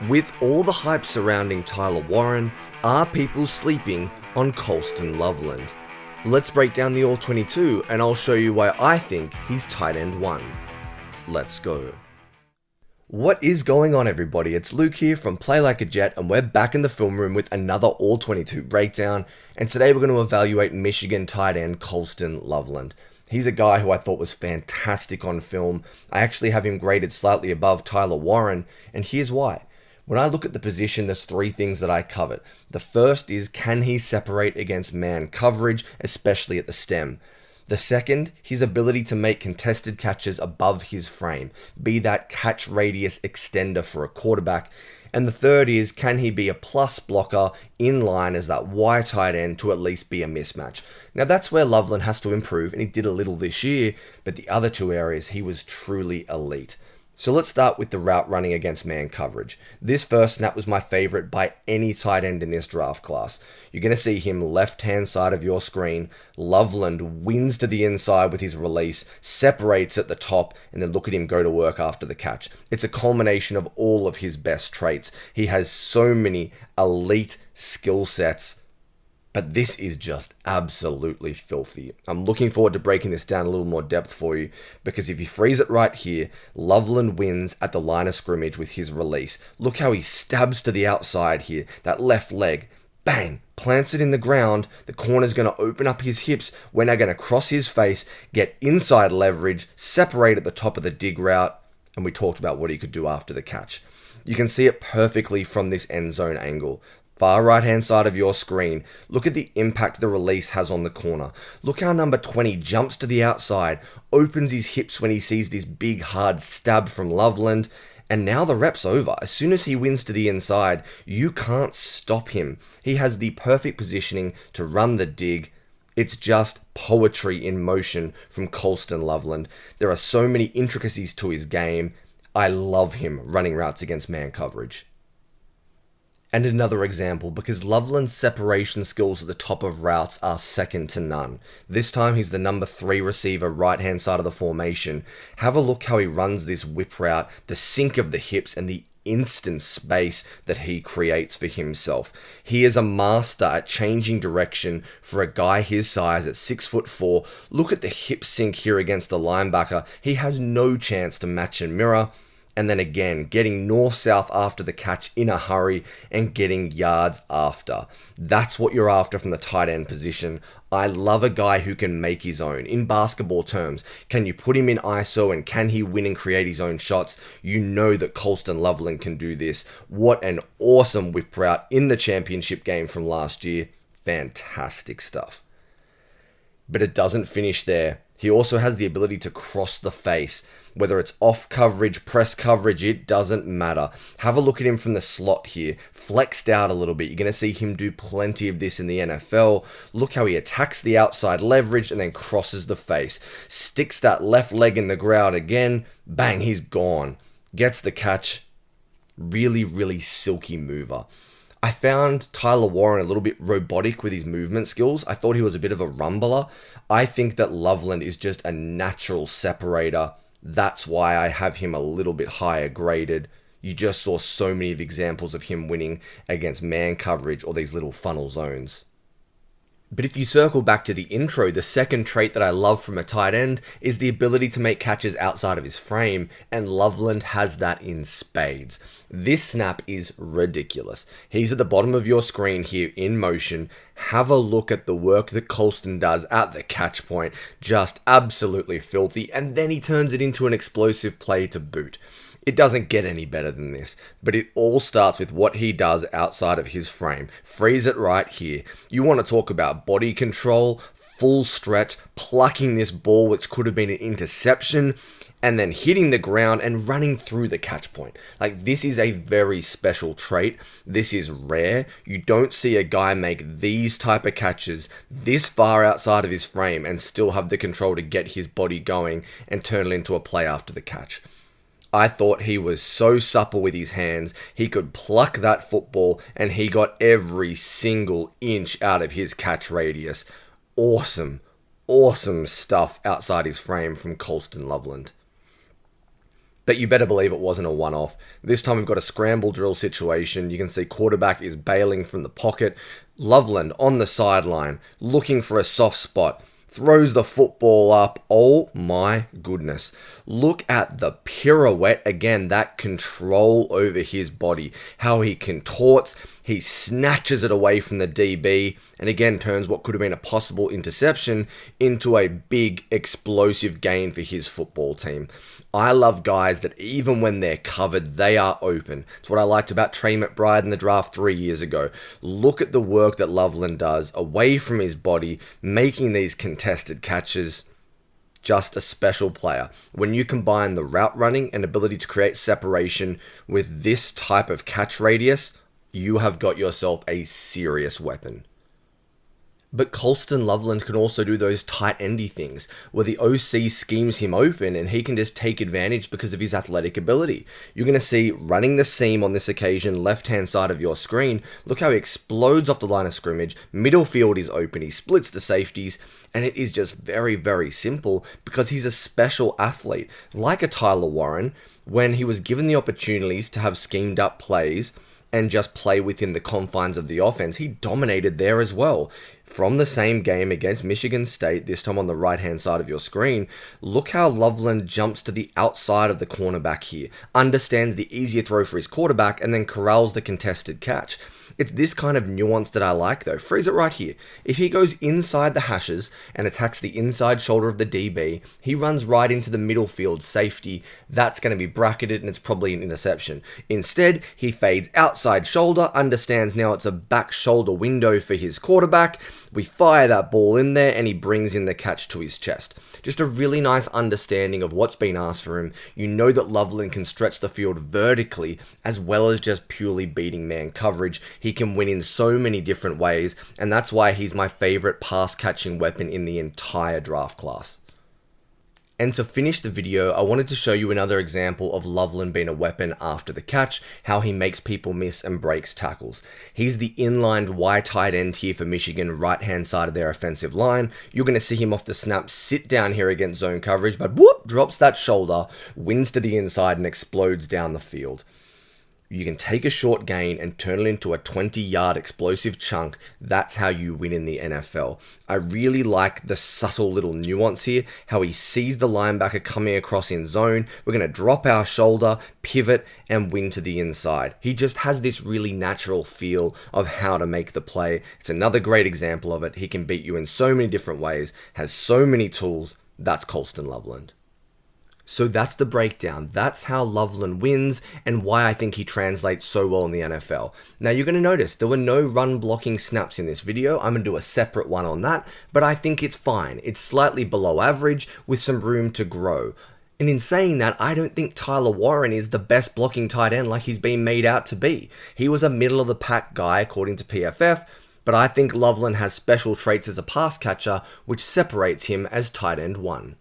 With all the hype surrounding Tyler Warren, are people sleeping on Colston Loveland? Let's break down the All-22 and I'll show you why I think he's tight end 1. Let's go. What is going on, everybody? It's Luke here from Play Like a Jet, and we're back in the film room with another All-22 breakdown, and today we're going to evaluate Michigan tight end Colston Loveland. He's a guy who I thought was fantastic on film. I actually have him graded slightly above Tyler Warren, and here's why. When I look at the position, there's three things that I covet. The first is, can he separate against man coverage, especially at the stem? The second, his ability to make contested catches above his frame, be that catch radius extender for a quarterback. And the third is, can he be a plus blocker in line as that Y tight end to at least be a mismatch? Now that's where Loveland has to improve, and he did a little this year, but the other two areas, he was truly elite. So let's start with the route running against man coverage. This first snap was my favorite by any tight end in this draft class. You're going to see him left-hand side of your screen. Loveland wins to the inside with his release, separates at the top, and then look at him go to work after the catch. It's a culmination of all of his best traits. He has so many elite skill sets, but this is just absolutely filthy. I'm looking forward to breaking this down a little more depth for you, because if you freeze it right here, Loveland wins at the line of scrimmage with his release. Look how he stabs to the outside here, that left leg, bang, plants it in the ground. The corner's going to open up his hips. We're now going to cross his face, get inside leverage, separate at the top of the dig route, and we talked about what he could do after the catch. You can see it perfectly from this end zone angle. Far right hand side of your screen, look at the impact the release has on the corner. Look how number 20 jumps to the outside, opens his hips when he sees this big hard stab from Loveland, and now the rep's over. As soon as he wins to the inside, you can't stop him. He has the perfect positioning to run the dig. It's just poetry in motion from Colston Loveland. There are so many intricacies to his game. I love him running routes against man coverage. And another example, because Loveland's separation skills at the top of routes are second to none. This time he's the number 3 receiver right hand side of the formation. Have a look how he runs this whip route, the sink of the hips and the instant space that he creates for himself. He is a master at changing direction for a guy his size at 6'4". Look at the hip sink here against the linebacker. He has no chance to match and mirror. And then again, getting north-south after the catch in a hurry and getting yards after. That's what you're after from the tight end position. I love a guy who can make his own. In basketball terms, can you put him in ISO and can he win and create his own shots? You know that Colston Loveland can do this. What an awesome whip route in the championship game from last year. Fantastic stuff. But it doesn't finish there. He also has the ability to cross the face. Whether it's off coverage, press coverage, it doesn't matter. Have a look at him from the slot here. Flexed out a little bit. You're going to see him do plenty of this in the NFL. Look how he attacks the outside leverage and then crosses the face. Sticks that left leg in the ground again. Bang, he's gone. Gets the catch. Really, really silky mover. I found Tyler Warren a little bit robotic with his movement skills. I thought he was a bit of a rumbler. I think that Loveland is just a natural separator. That's why I have him a little bit higher graded. You just saw so many examples of him winning against man coverage or these little funnel zones. But if you circle back to the intro, the second trait that I love from a tight end is the ability to make catches outside of his frame, and Loveland has that in spades. This snap is ridiculous. He's at the bottom of your screen here in motion. Have a look at the work that Colston does at the catch point. Just absolutely filthy, and then he turns it into an explosive play to boot. It doesn't get any better than this, but it all starts with what he does outside of his frame. Freeze it right here. You want to talk about body control, full stretch, plucking this ball, which could have been an interception, and then hitting the ground and running through the catch point. Like, this is a very special trait. This is rare. You don't see a guy make these type of catches this far outside of his frame and still have the control to get his body going and turn it into a play after the catch. I thought he was so supple with his hands, he could pluck that football and he got every single inch out of his catch radius. Awesome, awesome stuff outside his frame from Colston Loveland. But you better believe it wasn't a one-off. This time we've got a scramble drill situation. You can see quarterback is bailing from the pocket. Loveland on the sideline, looking for a soft spot. Throws the football up. Oh my goodness. Look at the pirouette. Again, that control over his body. How he contorts. He snatches it away from the DB. And again, turns what could have been a possible interception into a big explosive gain for his football team. I love guys that even when they're covered, they are open. It's what I liked about Trey McBride in the draft 3 years ago. Look at the work that Loveland does away from his body, making these contested catches. Just a special player. When you combine the route running and ability to create separation with this type of catch radius, you have got yourself a serious weapon. But Colston Loveland can also do those tight endy things, where the OC schemes him open and he can just take advantage because of his athletic ability. You're going to see running the seam on this occasion, left-hand side of your screen. Look how he explodes off the line of scrimmage. Middle field is open. He splits the safeties, and it is just very, very simple because he's a special athlete. Like a Tyler Warren, when he was given the opportunities to have schemed up plays and just play within the confines of the offense, he dominated there as well. From the same game against Michigan State, this time on the right-hand side of your screen, look how Loveland jumps to the outside of the cornerback here, understands the easier throw for his quarterback, and then corrals the contested catch. It's this kind of nuance that I like though. Freeze it right here. If he goes inside the hashes and attacks the inside shoulder of the DB, he runs right into the middle field safety. That's going to be bracketed and it's probably an interception. Instead, he fades outside shoulder, understands now it's a back shoulder window for his quarterback. We fire that ball in there and he brings in the catch to his chest. Just a really nice understanding of what's been asked for him. You know that Loveland can stretch the field vertically as well as just purely beating man coverage. He can win in so many different ways, and that's why he's my favorite pass catching weapon in the entire draft class. And to finish the video, I wanted to show you another example of Loveland being a weapon after the catch, how he makes people miss and breaks tackles. He's the inlined Y tight end here for Michigan, right-hand side of their offensive line. You're going to see him off the snap sit down here against zone coverage, but whoop, drops that shoulder, wins to the inside and explodes down the field. You can take a short gain and turn it into a 20-yard explosive chunk. That's how you win in the NFL. I really like the subtle little nuance here, how he sees the linebacker coming across in zone. We're going to drop our shoulder, pivot, and win to the inside. He just has this really natural feel of how to make the play. It's another great example of it. He can beat you in so many different ways, has so many tools. That's Colston Loveland. So that's the breakdown. That's how Loveland wins and why I think he translates so well in the NFL. Now you're going to notice there were no run blocking snaps in this video. I'm going to do a separate one on that, but I think it's fine. It's slightly below average with some room to grow. And in saying that, I don't think Tyler Warren is the best blocking tight end like he's been made out to be. He was a middle of the pack guy according to PFF, but I think Loveland has special traits as a pass catcher which separates him as tight end 1.